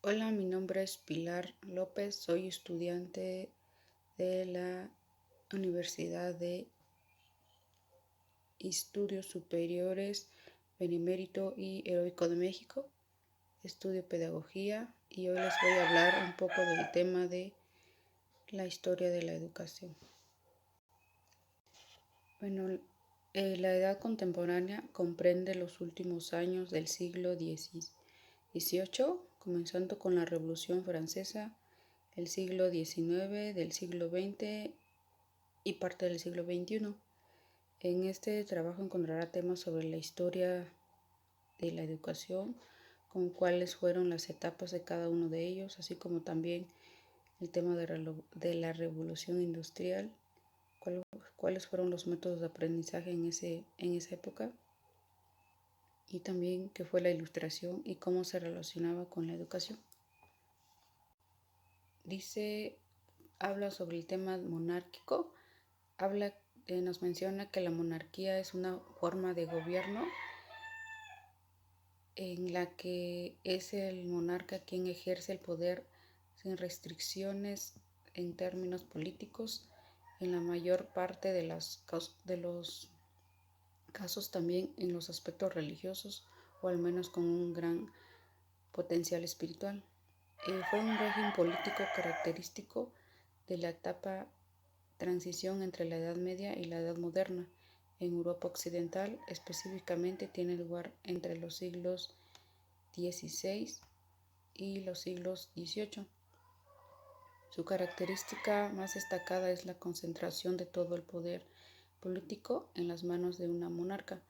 Hola, mi nombre es Pilar López, soy estudiante de la Universidad de Estudios Superiores Benemérito y Heroico de México. Estudio pedagogía y hoy les voy a hablar un poco del tema de la historia de la educación. Bueno, la edad contemporánea comprende los últimos años del siglo XVIII, comenzando con la Revolución Francesa, el siglo XIX, del siglo XX y parte del siglo XXI. En este trabajo encontrará temas sobre la historia de la educación, con cuáles fueron las etapas de cada uno de ellos, así como también el tema de la revolución industrial, cuáles fueron los métodos de aprendizaje en esa época, y también qué fue la ilustración y cómo se relacionaba con la educación. Habla sobre el tema monárquico, nos menciona que la monarquía es una forma de gobierno en la que es el monarca quien ejerce el poder sin restricciones en términos políticos en la mayor parte de los casos, también en los aspectos religiosos, o al menos con un gran potencial espiritual. Fue un régimen político característico de la etapa transición entre la Edad Media y la Edad Moderna. En Europa Occidental específicamente tiene lugar entre los siglos XVI y los siglos XVIII. Su característica más destacada es la concentración de todo el poder político en las manos de una monarca.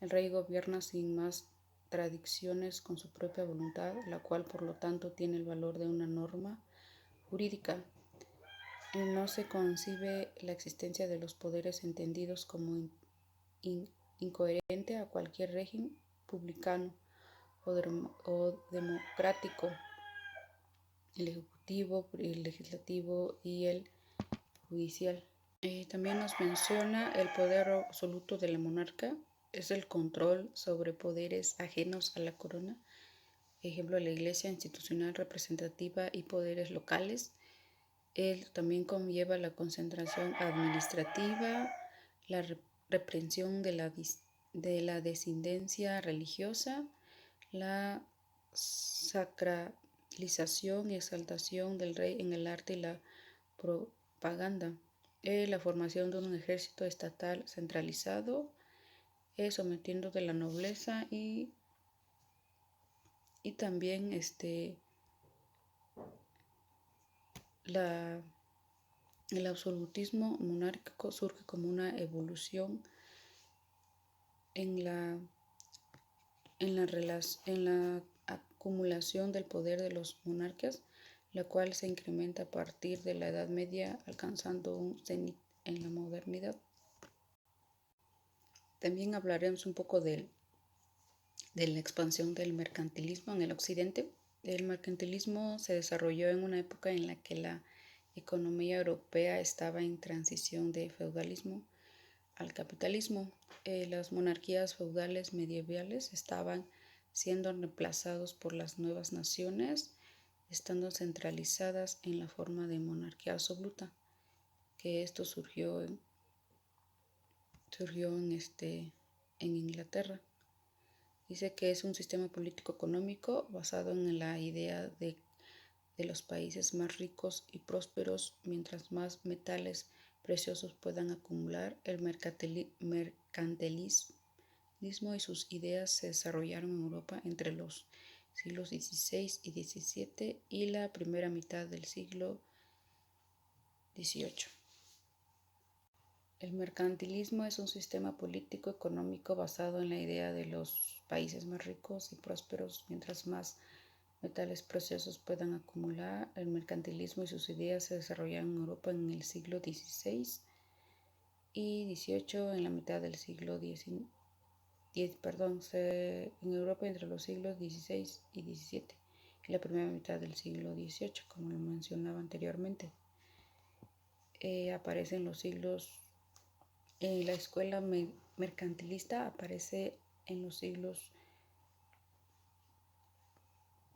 El rey gobierna sin más tradiciones con su propia voluntad, la cual por lo tanto tiene el valor de una norma jurídica. No se concibe la existencia de los poderes entendidos como incoherente a cualquier régimen publicano o democrático, el ejecutivo, el legislativo y el judicial. También nos menciona el poder absoluto de la monarca, es el control sobre poderes ajenos a la corona, ejemplo, la iglesia institucional representativa y poderes locales. Él también conlleva la concentración administrativa, la reprensión de la disidencia religiosa, la sacralización y exaltación del rey en el arte y la propaganda, la formación de un ejército estatal centralizado, sometiendo de la nobleza y también el absolutismo monárquico surge como una evolución en la acumulación del poder de los monarcas, la cual se incrementa a partir de la Edad Media, alcanzando un cenit en la modernidad. También hablaremos un poco de la expansión del mercantilismo en el occidente. El mercantilismo se desarrolló en una época en la que la economía europea estaba en transición de feudalismo al capitalismo. Las monarquías feudales medievales estaban siendo reemplazados por las nuevas naciones, estando centralizadas en la forma de monarquía absoluta, que esto surgió en Inglaterra. Dice que es un sistema político-económico basado en la idea de los países más ricos y prósperos, mientras más metales preciosos puedan acumular. El mercantilismo y sus ideas se desarrollaron en Europa entre los siglos XVI y XVII y la primera mitad del siglo XVIII. El mercantilismo es un sistema político-económico basado en la idea de los países más ricos y prósperos, mientras más metales preciosos puedan acumular. El mercantilismo y sus ideas se desarrollaron en Europa en el siglo XVI y XVIII, en la mitad del siglo XIX, en Europa entre los siglos XVI y XVII y la primera mitad del siglo XVIII, como lo mencionaba anteriormente. Aparecen los siglos la escuela mercantilista aparece en los siglos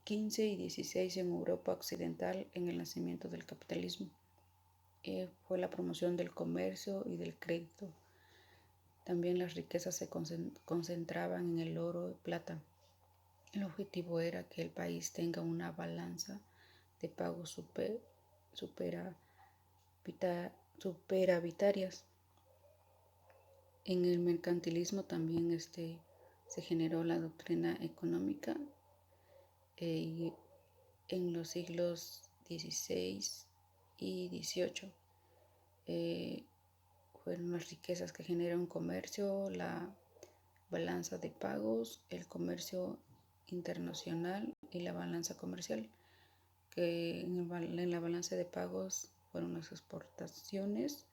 XV y XVI en Europa Occidental en el nacimiento del capitalismo. Fue la promoción del comercio y del crédito. También las riquezas se concentraban en el oro y plata. El objetivo era que el país tenga una balanza de pagos superavitarias. En el mercantilismo también se generó la doctrina económica y en los siglos XVI y XVIII fueron las riquezas que genera un comercio, la balanza de pagos, el comercio internacional y la balanza comercial, que en la balanza de pagos fueron las exportaciones,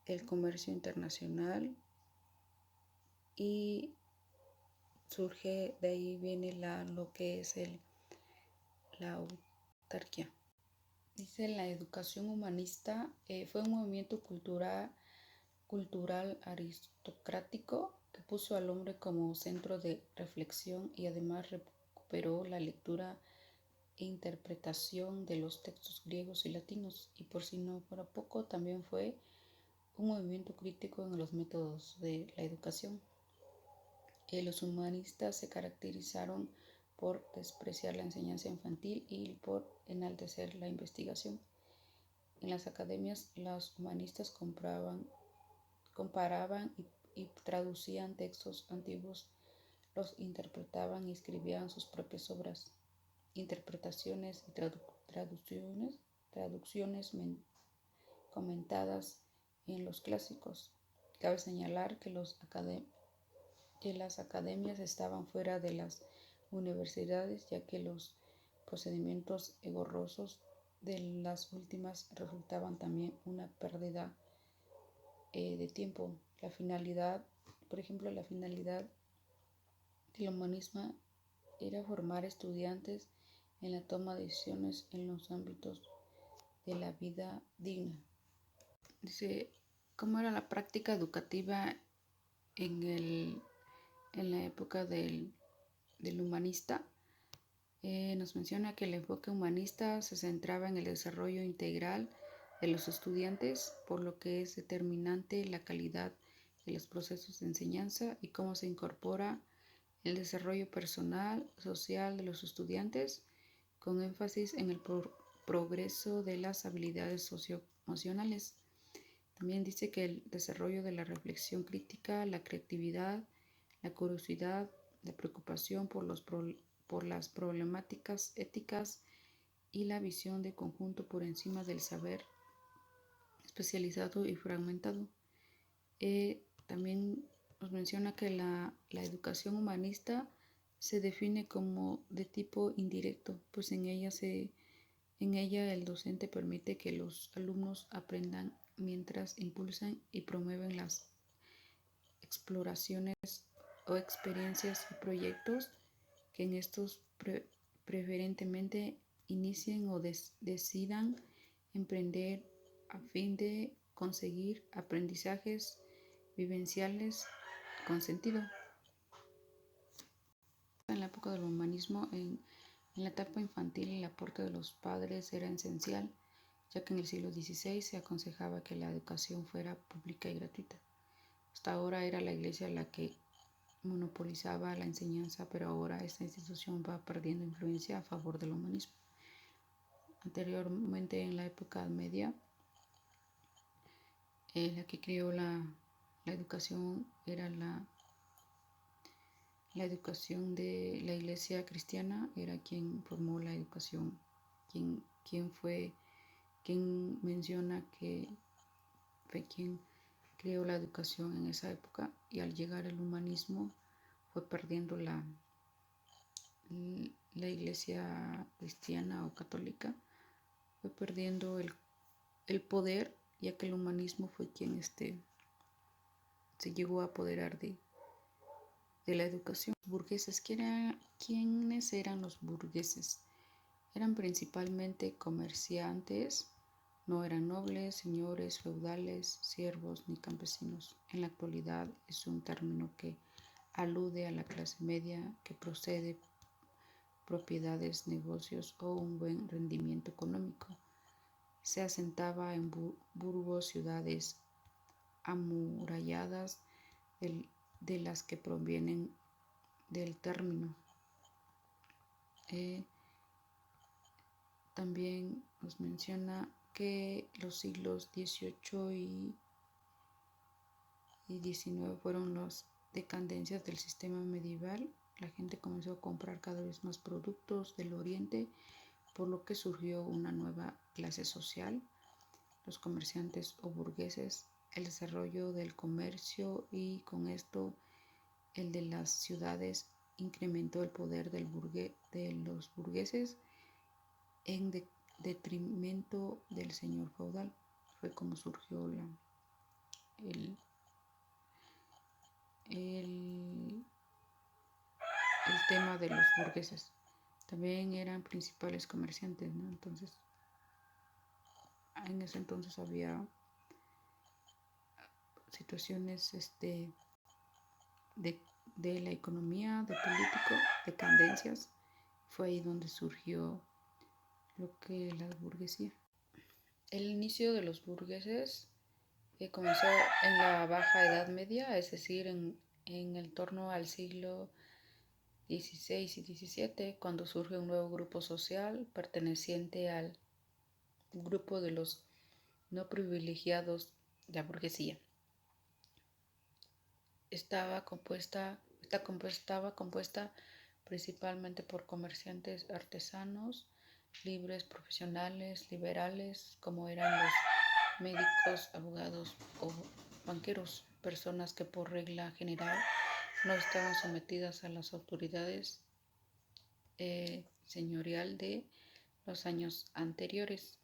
el comercio internacional, y surge de ahí viene lo que es la autarquía. Dice, la educación humanista fue un movimiento cultural aristocrático que puso al hombre como centro de reflexión y además recuperó la lectura e interpretación de los textos griegos y latinos, y por si no fuera poco, también fue un movimiento crítico en los métodos de la educación. Los humanistas se caracterizaron por despreciar la enseñanza infantil y por enaltecer la investigación. En las academias, los humanistas comparaban y traducían textos antiguos, los interpretaban y escribían sus propias obras, interpretaciones y traducciones comentadas en los clásicos. Cabe señalar que las academias estaban fuera de las universidades, ya que los procedimientos engorrosos de las últimas resultaban también una pérdida de tiempo. La finalidad del humanismo era formar estudiantes en la toma de decisiones en los ámbitos de la vida digna. Dice, ¿cómo era la práctica educativa en la época del humanista? Nos menciona que el enfoque humanista se centraba en el desarrollo integral de los estudiantes, por lo que es determinante la calidad de los procesos de enseñanza y cómo se incorpora el desarrollo personal, social de los estudiantes, con énfasis en el progreso de las habilidades socioemocionales. También dice que el desarrollo de la reflexión crítica, la creatividad, la curiosidad, la preocupación por las problemáticas éticas y la visión de conjunto por encima del saber especializado y fragmentado. También nos menciona que la educación humanista se define como de tipo indirecto, pues en ella el docente permite que los alumnos aprendan mientras impulsan y promueven las exploraciones o experiencias y proyectos que en estos preferentemente inicien o decidan emprender a fin de conseguir aprendizajes vivenciales con sentido. En la época del humanismo, en la etapa infantil, el aporte de los padres era esencial, ya que en el siglo XVI se aconsejaba que la educación fuera pública y gratuita. Hasta ahora era la Iglesia la que monopolizaba la enseñanza, pero ahora esta institución va perdiendo influencia a favor del humanismo. Anteriormente, en la época media, la que creó la educación era la educación de la Iglesia cristiana, era quien formó la educación, quien menciona que fue quien creó la educación en esa época, y al llegar el humanismo fue perdiendo la Iglesia cristiana o católica, fue perdiendo el poder, ya que el humanismo fue quien se llegó a apoderar de la educación. Burgueses, ¿quiénes eran los burgueses? Eran principalmente comerciantes, no eran nobles, señores, feudales, siervos ni campesinos. En la actualidad es un término que alude a la clase media que procede propiedades, negocios o un buen rendimiento económico. Se asentaba en burgos, ciudades amuralladas, de las que provienen del término. También nos menciona que los siglos XVIII y XIX fueron las decadencias del sistema medieval. La gente comenzó a comprar cada vez más productos del Oriente, por lo que surgió una nueva clase social, los comerciantes o burgueses, el desarrollo del comercio y con esto el de las ciudades incrementó el poder de los burgueses en detrimento del señor feudal. Fue como surgió el, el, el tema de los burgueses. También eran principales comerciantes, ¿no? Entonces, en ese entonces había situaciones de la economía, de político, de tendencias. Fue ahí donde surgió lo que la burguesía. El inicio de los burgueses comenzó en la Baja Edad Media, es decir, en el torno al siglo XVI y XVII, cuando surge un nuevo grupo social perteneciente al grupo de los no privilegiados de la burguesía. Estaba compuesta principalmente por comerciantes, artesanos, libres, profesionales, liberales, como eran los médicos, abogados o banqueros, personas que por regla general no estaban sometidas a las autoridades señorial de los años anteriores.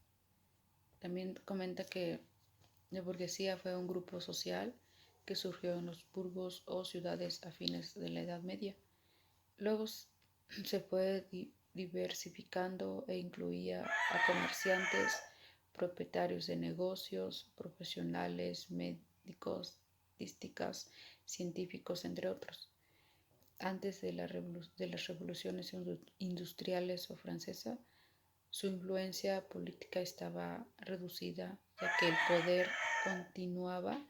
También comenta que la burguesía fue un grupo social que surgió en los burgos o ciudades a fines de la Edad Media. Luego se fue diversificando e incluía a comerciantes, propietarios de negocios, profesionales, médicos, artísticas, científicos, entre otros. Antes de las revoluciones industriales o francesa, su influencia política estaba reducida, ya que el poder continuaba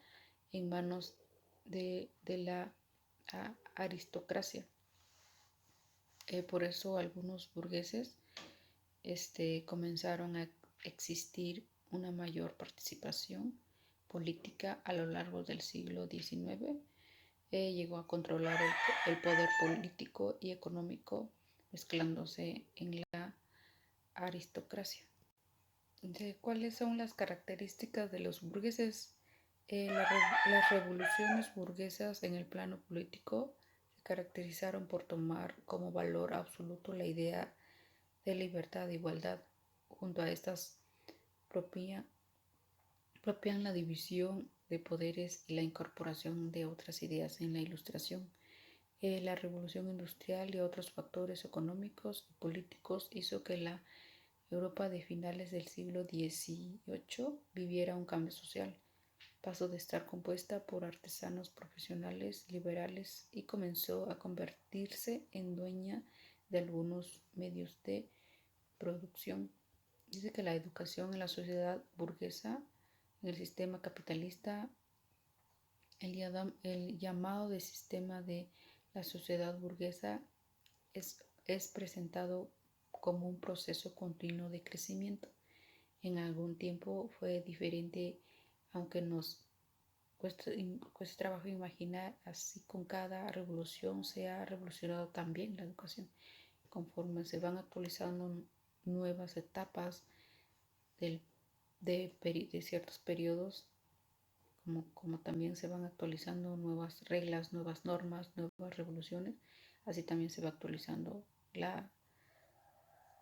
en manos de la aristocracia. Por eso algunos burgueses comenzaron a existir una mayor participación política a lo largo del siglo XIX. Llegó a controlar el poder político y económico, mezclándose en la aristocracia. ¿Cuáles son las características de los burgueses? Las revoluciones burguesas en el plano político se caracterizaron por tomar como valor absoluto la idea de libertad e igualdad. Junto a estas propian la división de poderes y la incorporación de otras ideas en la Ilustración. La revolución industrial y otros factores económicos y políticos hizo que la Europa de finales del siglo XVIII viviera un cambio social. Pasó de estar compuesta por artesanos profesionales liberales y comenzó a convertirse en dueña de algunos medios de producción. Dice que la educación en la sociedad burguesa, en el sistema capitalista, el llamado de sistema de la sociedad burguesa es presentado como un proceso continuo de crecimiento. En algún tiempo fue diferente, aunque nos cuesta trabajo imaginar, así con cada revolución se ha revolucionado también la educación. Conforme se van actualizando nuevas etapas de ciertos periodos, como también se van actualizando nuevas reglas, nuevas normas, nuevas revoluciones, así también se va actualizando la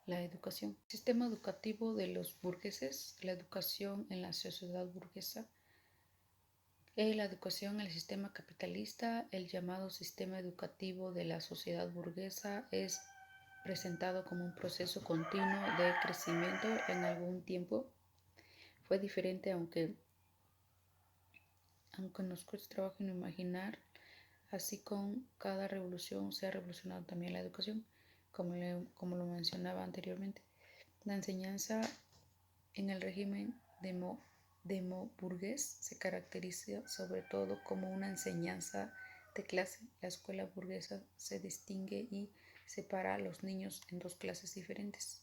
educación. Sistema educativo de los burgueses, la educación en la sociedad burguesa. La educación en el sistema capitalista, el llamado sistema educativo de la sociedad burguesa, es presentado como un proceso continuo de crecimiento. En algún tiempo fue diferente, aunque nos cuesta trabajo imaginar, así con cada revolución se ha revolucionado también la educación. como lo mencionaba anteriormente. La enseñanza en el régimen demoburgués se caracteriza sobre todo como una enseñanza de clase. La escuela burguesa se distingue y separa a los niños en dos clases diferentes.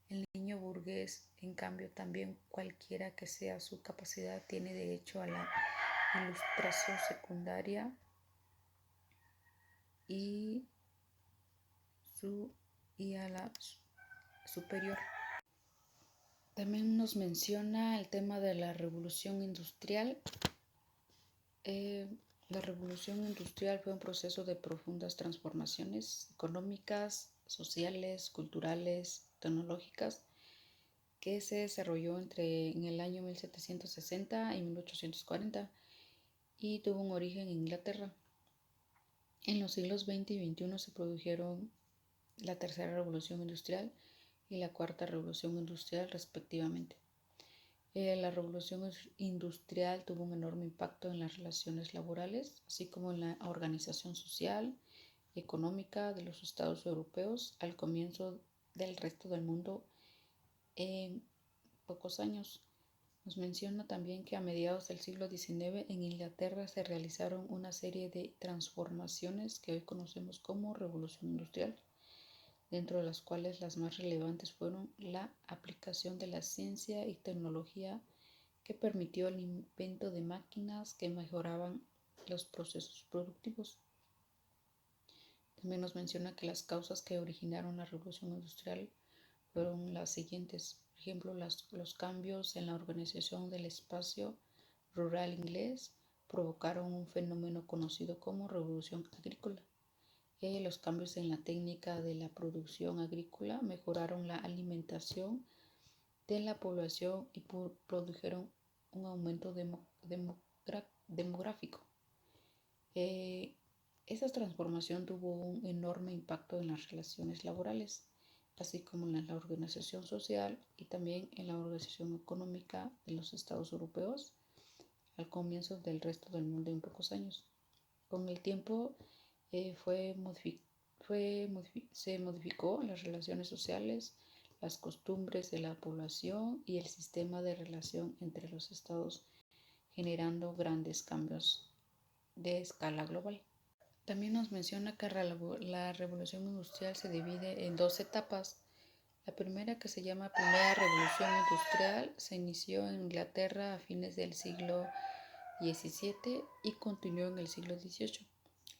El niño burgués, en cambio, también cualquiera que sea su capacidad, tiene derecho a la ilustración secundaria y a la superior. También nos menciona el tema de la revolución industrial. La revolución industrial fue un proceso de profundas transformaciones económicas, sociales, culturales, tecnológicas que se desarrolló en el año 1760 y 1840 y tuvo un origen en Inglaterra. En los siglos XX y XXI se produjeron la tercera revolución industrial y la cuarta revolución industrial respectivamente. La revolución industrial tuvo un enorme impacto en las relaciones laborales, así como en la organización social y económica de los estados europeos al comienzo del resto del mundo en pocos años. Nos menciona también que a mediados del siglo XIX en Inglaterra se realizaron una serie de transformaciones que hoy conocemos como revolución industrial, dentro de las cuales las más relevantes fueron la aplicación de la ciencia y tecnología que permitió el invento de máquinas que mejoraban los procesos productivos. También nos menciona que las causas que originaron la revolución industrial fueron las siguientes. Por ejemplo, los cambios en la organización del espacio rural inglés provocaron un fenómeno conocido como revolución agrícola. Los cambios en la técnica de la producción agrícola mejoraron la alimentación de la población y produjeron un aumento demográfico. Esa transformación tuvo un enorme impacto en las relaciones laborales, así como en la organización social y también en la organización económica de los estados europeos al comienzo del resto del mundo en pocos años. Con el tiempo se modificó las relaciones sociales, las costumbres de la población y el sistema de relación entre los estados, generando grandes cambios de escala global. También nos menciona que la revolución industrial se divide en dos etapas. La primera, que se llama Primera Revolución Industrial, se inició en Inglaterra a fines del siglo XVII y continuó en el siglo XVIII.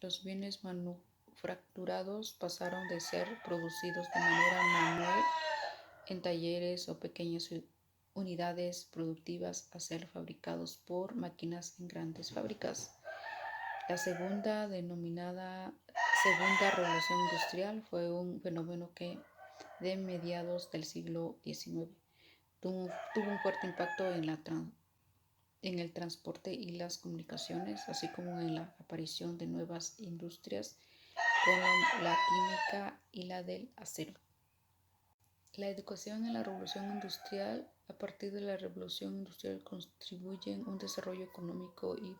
Los bienes manufacturados pasaron de ser producidos de manera manual en talleres o pequeñas unidades productivas a ser fabricados por máquinas en grandes fábricas. La segunda, denominada Segunda Revolución Industrial, fue un fenómeno que de mediados del siglo XIX tuvo un fuerte impacto en el transporte y las comunicaciones, así como en la aparición de nuevas industrias como la química y la del acero. La educación en la revolución industrial, a partir de la revolución industrial, contribuye a un desarrollo económico y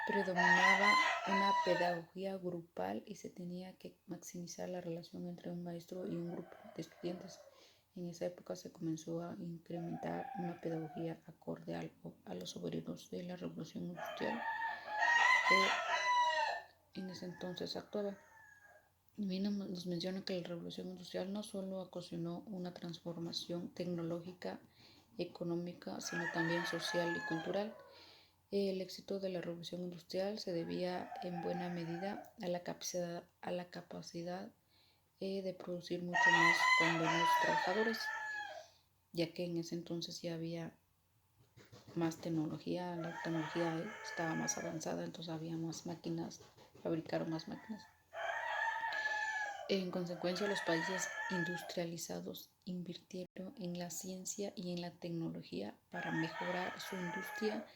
predominaba una pedagogía grupal y se tenía que maximizar la relación entre un maestro y un grupo de estudiantes. En esa época se comenzó a incrementar una pedagogía acorde a los obreros de la revolución industrial que en ese entonces actuaba. También nos menciona que la revolución industrial no solo ocasionó una transformación tecnológica, económica, sino también social y cultural. El éxito de la revolución industrial se debía en buena medida a la capacidad de producir mucho más con menos trabajadores, ya que en ese entonces ya había más tecnología, la tecnología estaba más avanzada, entonces había más máquinas, fabricaron más máquinas. En consecuencia, los países industrializados invirtieron en la ciencia y en la tecnología para mejorar su industria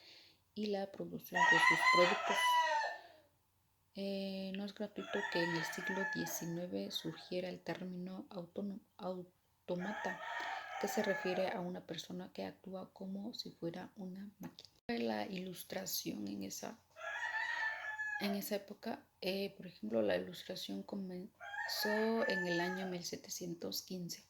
y la producción de sus productos. No es gratuito que en el siglo XIX surgiera el término autómata, que se refiere a una persona que actúa como si fuera una máquina. La ilustración en esa época, por ejemplo, la ilustración Comenzó en el año 1715.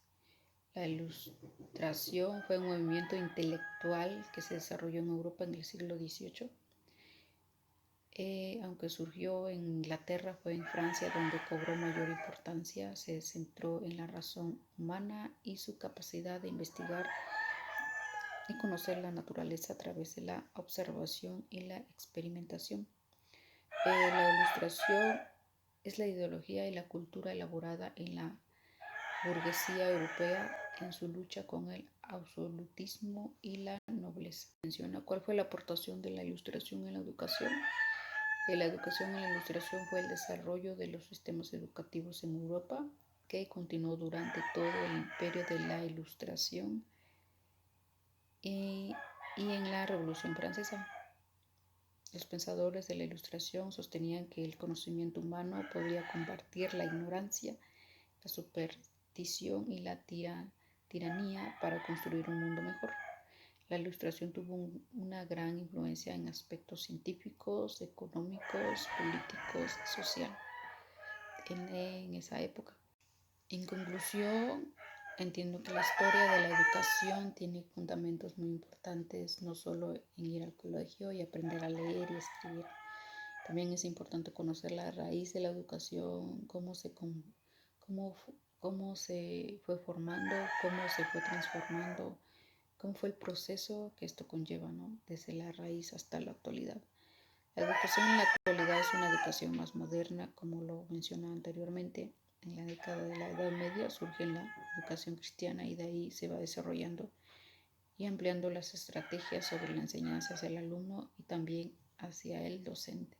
La Ilustración fue un movimiento intelectual que se desarrolló en Europa en el siglo XVIII. Aunque surgió en Inglaterra, fue en Francia donde cobró mayor importancia. Se centró en la razón humana y su capacidad de investigar y conocer la naturaleza a través de la observación y la experimentación. La Ilustración es la ideología y la cultura elaborada en la burguesía europea en su lucha con el absolutismo y la nobleza. Menciona cuál fue la aportación de la Ilustración en la educación. La educación en la Ilustración fue el desarrollo de los sistemas educativos en Europa, que continuó durante todo el imperio de la Ilustración y en la Revolución Francesa. Los pensadores de la Ilustración sostenían que el conocimiento humano podría combatir la ignorancia, la superstición y la tiranía para construir un mundo mejor. La Ilustración tuvo una gran influencia en aspectos científicos, económicos, políticos y social en esa época. En conclusión, entiendo que la historia de la educación tiene fundamentos muy importantes, no solo en ir al colegio y aprender a leer y escribir. También es importante conocer la raíz de la educación, cómo se fue formando, cómo se fue transformando, cómo fue el proceso que esto conlleva, ¿no? Desde la raíz hasta la actualidad. La educación en la actualidad es una educación más moderna, como lo mencioné anteriormente. En la década de la Edad Media surge la educación cristiana y de ahí se va desarrollando y ampliando las estrategias sobre la enseñanza hacia el alumno y también hacia el docente.